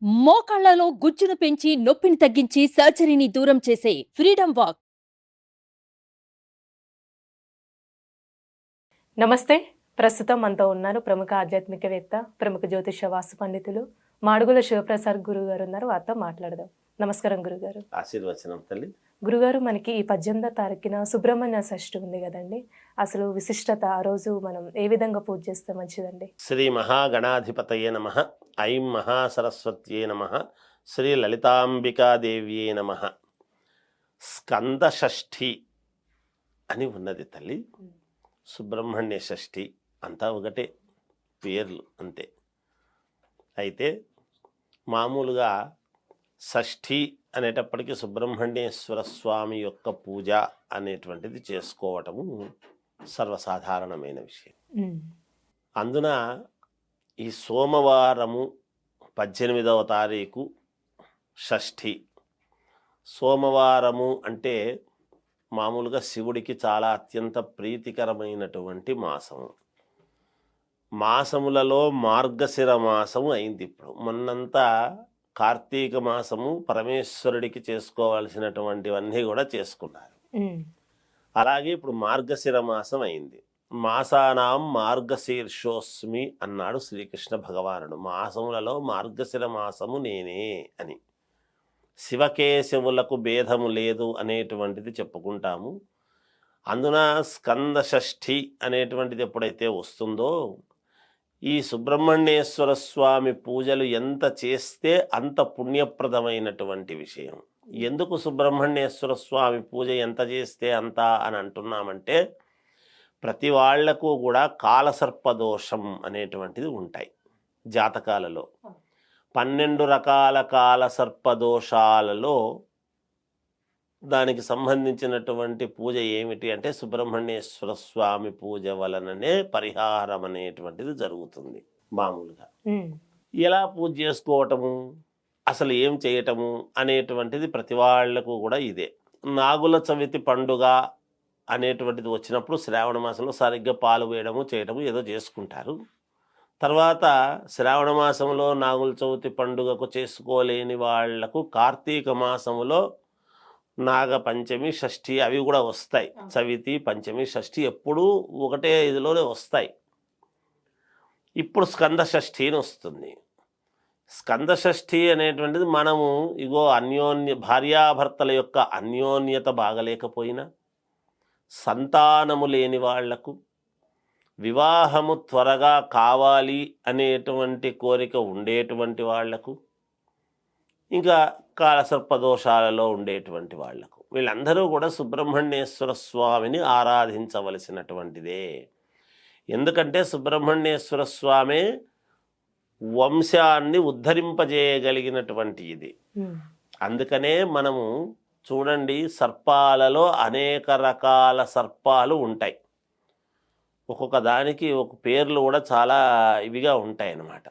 మోకాళ్లలో గుజ్జును పెంచి నొప్పిని తగ్గించి సర్జరీని దూరం చేసే ఫ్రీడమ్ వాక్. నమస్తే. ప్రస్తుతం మనతో ఉన్నారు ప్రముఖ ఆధ్యాత్మికవేత్త, ప్రముఖ జ్యోతిష వాస్తు పండితులు మాడుగుల శివప్రసాద్ గురువు గారు ఉన్నారు. వారితో మాట్లాడదాం. నమస్కారం గురుగారు. ఆశీర్వచనం తల్లి. గురుగారు, మనకి ఈ 18వ తారీఖున సుబ్రహ్మణ్య షష్ఠి ఉంది కదండి. అసలు విశిష్టత, ఆ రోజు మనం ఏ విధంగా పూజ చేస్తే మంచిదండి? శ్రీ మహాగణాధిపతయే నమః. ఐం మహాసరస్వత్యే నమః. శ్రీ లలితాంబికాదేవ్యే నమః. స్కంద షష్ఠి అని ఉన్నది తల్లి. సుబ్రహ్మణ్య షష్ఠి అంతా ఒకటే, పేర్లు అంతే. అయితే మామూలుగా షష్ఠి అనేటప్పటికీ సుబ్రహ్మణ్యేశ్వర స్వామి యొక్క పూజ అనేటువంటిది చేసుకోవటము సర్వసాధారణమైన విషయం. అందున ఈ సోమవారము 18వ తారీఖు షష్ఠి. సోమవారము అంటే మామూలుగా శివుడికి చాలా అత్యంత ప్రీతికరమైనటువంటి మాసము. మాసములలో మార్గశిర మాసము అయింది. ఇప్పుడు మొన్నంతా కార్తీక మాసము పరమేశ్వరుడికి చేసుకోవాల్సినటువంటివన్నీ కూడా చేసుకున్నారు. అలాగే ఇప్పుడు మార్గశిర మాసం అయింది. మాసానాం మార్గశీర్షోస్మి అన్నాడు శ్రీకృష్ణ భగవానుడు. మాసములలో మార్గశిర మాసము నేనే అని. శివకేశవులకు భేదము లేదు అనేటువంటిది చెప్పుకుంటాము. అందున స్కంద షష్ఠి అనేటువంటిది ఎప్పుడైతే వస్తుందో, ఈ సుబ్రహ్మణ్యేశ్వర స్వామి పూజలు ఎంత చేస్తే అంత పుణ్యప్రదమైనటువంటి విషయం. ఎందుకు సుబ్రహ్మణ్యేశ్వర స్వామి పూజ ఎంత చేస్తే అంత అని అంటున్నామంటే, ప్రతి వాళ్లకు కూడా కాలసర్పదోషం అనేటువంటిది ఉంటాయి జాతకాలలో. 12 రకాల కాలసర్పదోషాలలో దానికి సంబంధించినటువంటి పూజ ఏమిటి అంటే సుబ్రహ్మణ్యేశ్వర స్వామి పూజ వలననే పరిహారం అనేటువంటిది జరుగుతుంది. మామూలుగా ఎలా పూజ చేసుకోవటము, అసలు ఏం చేయటము అనేటువంటిది ప్రతి వాళ్లకు కూడా ఇదే. నాగుల చవితి పండుగ అనేటువంటిది వచ్చినప్పుడు శ్రావణ మాసంలో సరిగ్గా పాలు వేయడము చేయడము ఏదో చేసుకుంటారు. తర్వాత శ్రావణ మాసంలో నాగుల చవితి పండుగకు చేసుకోలేని వాళ్లకు కార్తీక మాసంలో నాగపంచమి, షష్ఠి అవి కూడా వస్తాయి. చవితి, పంచమి, షష్ఠి ఎప్పుడూ ఒకటే ఇదిలోనే వస్తాయి. ఇప్పుడు స్కంద షష్ఠి అని వస్తుంది. స్కంద షష్ఠి అనేటువంటిది మనము ఇగో భార్యాభర్తల యొక్క అన్యోన్యత బాగలేకపోయినా, సంతానము లేని వాళ్లకు, వివాహము త్వరగా కావాలి అనేటువంటి కోరిక ఉండేటువంటి వాళ్లకు, ఇంకా కాలసర్పదోషాలలో ఉండేటువంటి వాళ్లకు, వీళ్ళందరూ కూడా సుబ్రహ్మణ్యేశ్వర స్వామిని ఆరాధించవలసినటువంటిదే. ఎందుకంటే సుబ్రహ్మణ్యేశ్వర స్వామి వంశాన్ని ఉద్ధరింపజేయగలిగినటువంటి ఇది. అందుకనే మనము చూడండి, సర్పాలలో అనేక రకాల సర్పాలు ఉంటాయి. ఒక్కొక్క దానికి ఒక పేర్లు కూడా చాలా ఇవిగా ఉంటాయి అన్నమాట.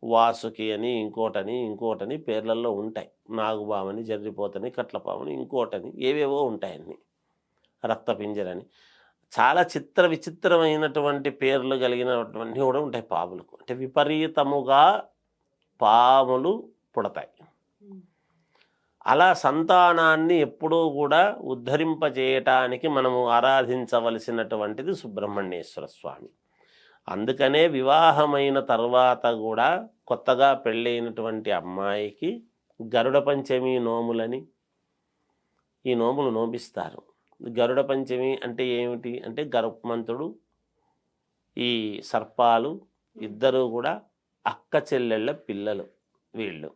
వాసుకి అని, ఇంకోటని పేర్లలో ఉంటాయి. నాగుబామని, జర్రిపోతని, కట్లపామని, ఇంకోటని ఏవేవో ఉంటాయన్ని, రక్తపింజరని, చాలా విచిత్రమైనటువంటి పేర్లు కలిగినటువంటి కూడా ఉంటాయి పాములకు. అంటే విపరీతముగా పాములు పుడతాయి. అలా సంతానాన్ని ఎప్పుడూ కూడా ఉద్ధరింపజేయటానికి మనము ఆరాధించవలసినటువంటిది సుబ్రహ్మణ్యేశ్వర స్వామి. అందుకనే వివాహమైన తర్వాత కూడా కొత్తగా పెళ్ళైనటువంటి అమ్మాయికి గరుడ పంచమి నోములని ఈ నోములు నోపిస్తారు. గరుడ పంచమి అంటే ఏమిటి అంటే, గరుత్మంతుడు, ఈ సర్పాలు ఇద్దరూ కూడా అక్క చెల్లెళ్ళ పిల్లలు. వీళ్ళు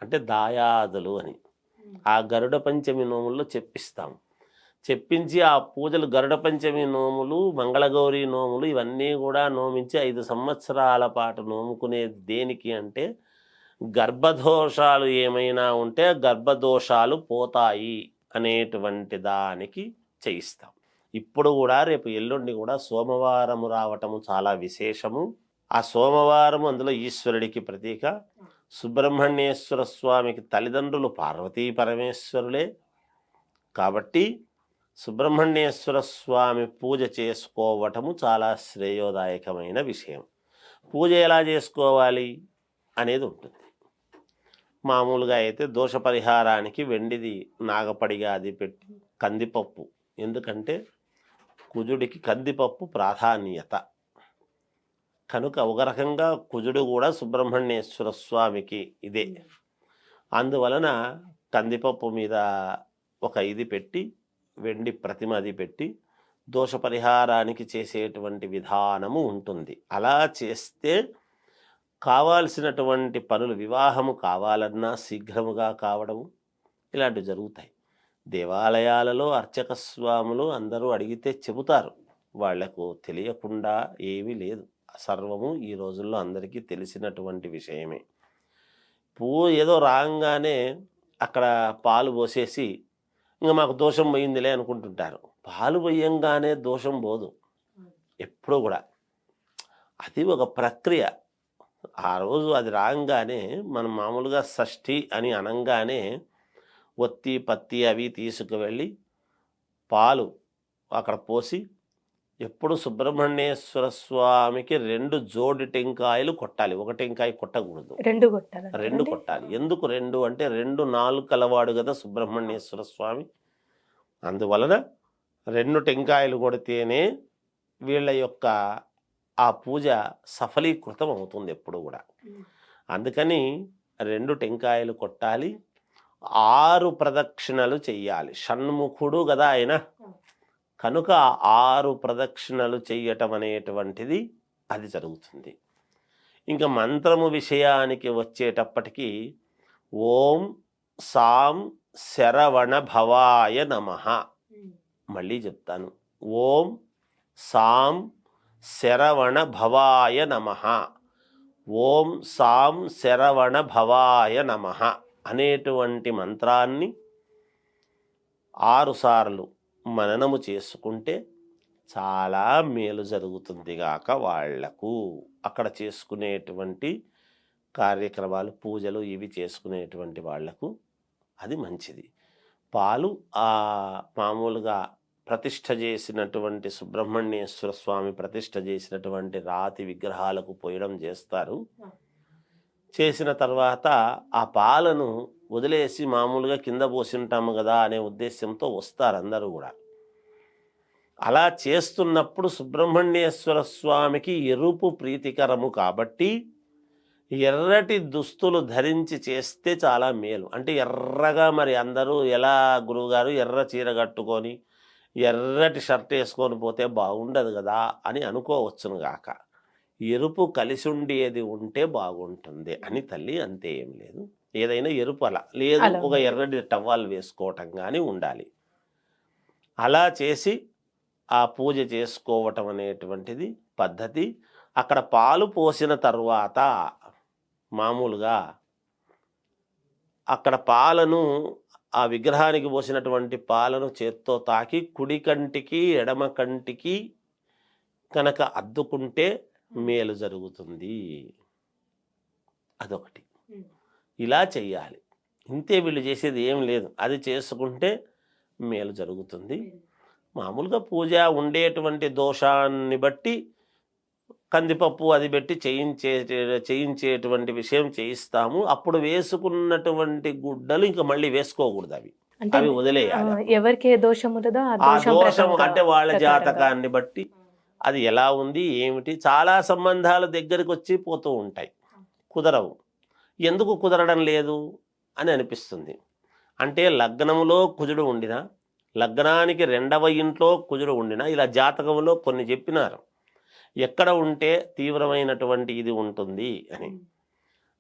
అంటే దాయాదులు అని ఆ గరుడ పంచమి నోముల్లో చెప్పించి ఆ పూజలు, గరుడ పంచమి నోములు, మంగళగౌరి నోములు ఇవన్నీ కూడా నోమించి 5 సంవత్సరాల పాటు నోముకునేది దేనికి అంటే, గర్భదోషాలు ఏమైనా ఉంటే గర్భదోషాలు పోతాయి అనేటువంటి దానికి చేయిస్తాం. ఇప్పుడు కూడా రేపు ఎల్లుండి కూడా సోమవారము రావటము చాలా విశేషము. ఆ సోమవారం అందులో ఈశ్వరుడికి ప్రతీక. సుబ్రహ్మణ్యేశ్వర స్వామికి తల్లిదండ్రులు పార్వతీ పరమేశ్వరులే. కాబట్టి సుబ్రహ్మణ్యేశ్వర స్వామి పూజ చేసుకోవటము చాలా శ్రేయోదాయకమైన విషయం. పూజ ఎలా చేసుకోవాలి అనేది ఉంటుంది. మామూలుగా అయితే దోష పరిహారానికి వెండిది నాగపడిగా అది పెట్టి కందిపప్పు, ఎందుకంటే కుజుడికి కందిపప్పు ప్రాధాన్యత కనుక ఒక రకంగా కుజుడు కూడా సుబ్రహ్మణ్యేశ్వర స్వామికి ఇదే. అందువలన కందిపప్పు మీద ఒక ఇది పెట్టి వెండి ప్రతిమ అది పెట్టి దోష పరిహారానికి చేసేటువంటి విధానము ఉంటుంది. అలా చేస్తే కావాల్సినటువంటి పనులు, వివాహము కావాలన్నా శీఘ్రముగా కావడము ఇలాంటివి జరుగుతాయి. దేవాలయాలలో అర్చక స్వాములు అందరూ అడిగితే చెబుతారు, వాళ్లకు తెలియకుండా ఏమీ లేదు. సర్వము ఈ రోజుల్లో అందరికీ తెలిసినటువంటి విషయమే. ఏదో రాగానే అక్కడ పాలు పోసేసి ఇంకా మాకు దోషం పోయిందిలే అనుకుంటుంటారు. పాలు పోయంగానే దోషం పోదు ఎప్పుడూ కూడా. అది ఒక ప్రక్రియ. ఆ రోజు అది రాగానే మనం మామూలుగా షష్ఠి అని అనంగానే ఒత్తి పత్తి అవి తీసుకువెళ్ళి పాలు అక్కడ పోసి, ఎప్పుడు సుబ్రహ్మణ్యేశ్వర స్వామికి 2 జోడి టెంకాయలు కొట్టాలి. ఒక టెంకాయ కొట్టకూడదు, 2 కొట్టాలి. 2 కొట్టాలి. ఎందుకు 2 అంటే 2 నాలుగు కలవాడు కదా సుబ్రహ్మణ్యేశ్వర స్వామి. అందువలన 2 టెంకాయలు కొడితేనే వీళ్ళ యొక్క ఆ పూజ సఫలీకృతం అవుతుంది ఎప్పుడు కూడా. అందుకని 2 టెంకాయలు కొట్టాలి, 6 ప్రదక్షిణలు చెయ్యాలి. షణ్ముఖుడు కదా ఆయన, కనుక 6 ప్రదక్షిణలు చెయ్యటం అనేటువంటిది అది జరుగుతుంది. ఇంకా మంత్రము విషయానికి వచ్చేటప్పటికి ఓం సాం శరవణ భవాయ నమః. మళ్ళీ చెప్తాను, ఓం సాం శరవణ భవాయ నమః, ఓం సాం శరవణ భవాయ నమః అనేటువంటి మంత్రాన్ని 6 సార్లు మననము చేసుకుంటే చాలా మేలు జరుగుతుంది గాక వాళ్లకు. అక్కడ చేసుకునేటువంటి కార్యక్రమాలు, పూజలు ఇవి చేసుకునేటువంటి వాళ్లకు అది మంచిది. పాలు మామూలుగా ప్రతిష్ఠ చేసినటువంటి సుబ్రహ్మణ్యేశ్వర స్వామి ప్రతిష్ఠ చేసినటువంటి రాతి విగ్రహాలకు పోయడం చేస్తారు. చేసిన తర్వాత ఆ పాలను వదిలేసి మామూలుగా కింద పోసింటాము కదా అనే ఉద్దేశంతో వస్తారు అందరూ కూడా. అలా చేస్తున్నప్పుడు సుబ్రహ్మణ్యేశ్వర స్వామికి ఎరుపు ప్రీతికరము కాబట్టి ఎర్రటి దుస్తులు ధరించి చేస్తే చాలా మేలు. అంటే ఎర్రగా, మరి అందరూ ఎలా గురువుగారు ఎర్ర చీర కట్టుకొని ఎర్రటి షర్ట్ వేసుకొని పోతే బాగుండదు కదా అని అనుకోవచ్చును గాక. ఎరుపు కలిసి ఉండేది ఉంటే బాగుంటుంది అని తల్లి, అంతే, ఏం లేదు. ఏదైనా ఎరుపు అలా లేదు, ఒక ఎర్రటి టవల్ వేసుకోవటం కానీ ఉండాలి. అలా చేసి ఆ పూజ చేసుకోవటం అనేటువంటిది పద్ధతి. అక్కడ పాలు పోసిన తర్వాత మామూలుగా అక్కడ పాలను, ఆ విగ్రహానికి పోసినటువంటి పాలను చేత్తో తాకి కుడి కంటికి ఎడమ కంటికి కనుక అద్దుకుంటే మేలు జరుగుతుంది. అదొకటి. ఇలా చెయ్యాలి. ఇంతే, వీళ్ళు చేసేది ఏం లేదు. అది చేసుకుంటే మేలు జరుగుతుంది. మామూలుగా పూజ ఉండేటువంటి దోషాన్ని బట్టి కందిపప్పు అది పెట్టి చేయించేటువంటి విషయం చేయిస్తాము. అప్పుడు వేసుకున్నటువంటి గుడ్డలు ఇంకా మళ్ళీ వేసుకోకూడదు, అవి వదిలేయాలి. ఎవరికి ఏ దోషం ఉంటుందో ఆ దోషం అంటే వాళ్ళ జాతకాన్ని బట్టి అది ఎలా ఉంది ఏమిటి. చాలా సంబంధాలు దగ్గరికి వచ్చి పోతూ ఉంటాయి, కుదరవు. ఎందుకు కుదరడం లేదు అని అనిపిస్తుంది. అంటే లగ్నములో కుజుడు ఉండినా, లగ్నానికి 2వ ఇంట్లో కుజుడు ఉండినా, ఇలా జాతకంలో కొన్ని చెప్పినారు ఎక్కడ ఉంటే తీవ్రమైనటువంటి ఇది ఉంటుంది అని.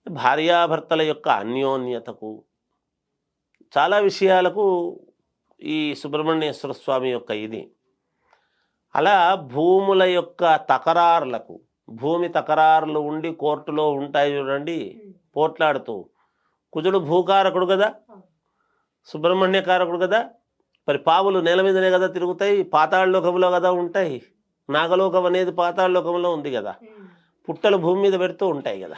భార్యాభర్తల యొక్క అన్యోన్యతకు, చాలా విషయాలకు ఈ సుబ్రహ్మణ్యేశ్వర స్వామి యొక్క ఇది. అలా భూముల యొక్క తకరారులకు, భూమి తకరారులు ఉండి కోర్టులో ఉంటాయి చూడండి, పోట్లాడుతూ. కుజుడు భూకారకుడు కదా, సుబ్రహ్మణ్యకారకుడు కదా. మరి పావులు నేల మీదనే కదా తిరుగుతాయి, పాతాళలోకంలో కదా ఉంటాయి. నాగలోకం అనేది పాతాళలోకంలో ఉంది కదా. పుట్టలు భూమి మీద పెడుతూ ఉంటాయి కదా.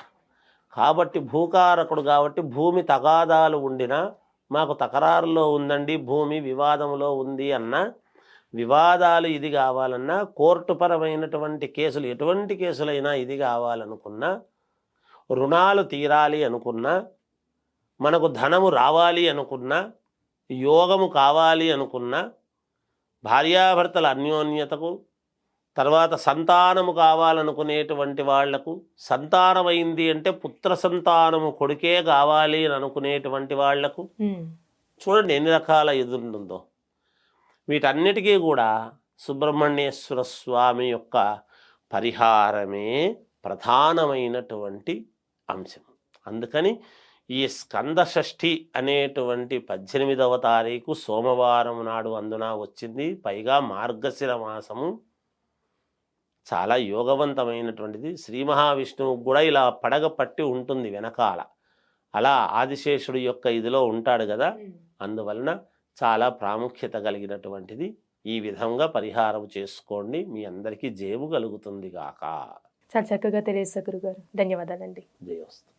కాబట్టి భూకారకుడు కాబట్టి భూమి తగాదాలు ఉండినా, మాకు తకరారులో ఉందండి, భూమి వివాదంలో ఉంది అన్న, వివాదాలు ఇది కావాలన్నా, కోర్టు పరమైనటువంటి కేసులు, ఎటువంటి కేసులైనా ఇది కావాలనుకున్నా, రుణాలు తీరాలి అనుకున్నా, మనకు ధనము రావాలి అనుకున్నా, యోగము కావాలి అనుకున్నా, భార్యాభర్తల అన్యోన్యతకు, తర్వాత సంతానము కావాలనుకునేటువంటి వాళ్లకు, సంతానమైంది అంటే పుత్ర సంతానము కొడుకే కావాలి అని అనుకునేటువంటి వాళ్లకు, చూడండి ఎన్ని రకాల ఎదురుంటుందో. వీటన్నిటికీ కూడా సుబ్రహ్మణ్యేశ్వర స్వామి యొక్క పరిహారమే ప్రధానమైనటువంటి అంశం. అందుకని ఈ స్కంద షష్ఠి అనేటువంటి 18వ తారీఖు సోమవారం నాడు అందున వచ్చింది. పైగా మార్గశిర మాసము చాలా యోగవంతమైనటువంటిది. శ్రీ మహావిష్ణువు కూడా ఇలా పడగ పట్టి ఉంటుంది వెనకాల, అలా ఆదిశేషుడు యొక్క ఇదిలో ఉంటాడు కదా, అందువలన చాలా ప్రాముఖ్యత కలిగినటువంటిది. ఈ విధంగా పరిహారం చేసుకోండి, మీ అందరికీ జయము కలుగుతుంది గాక. చాలా చక్కగా తెలియజేశారు గురుగారు. ధన్యవాదాలండి. జయోస్తు.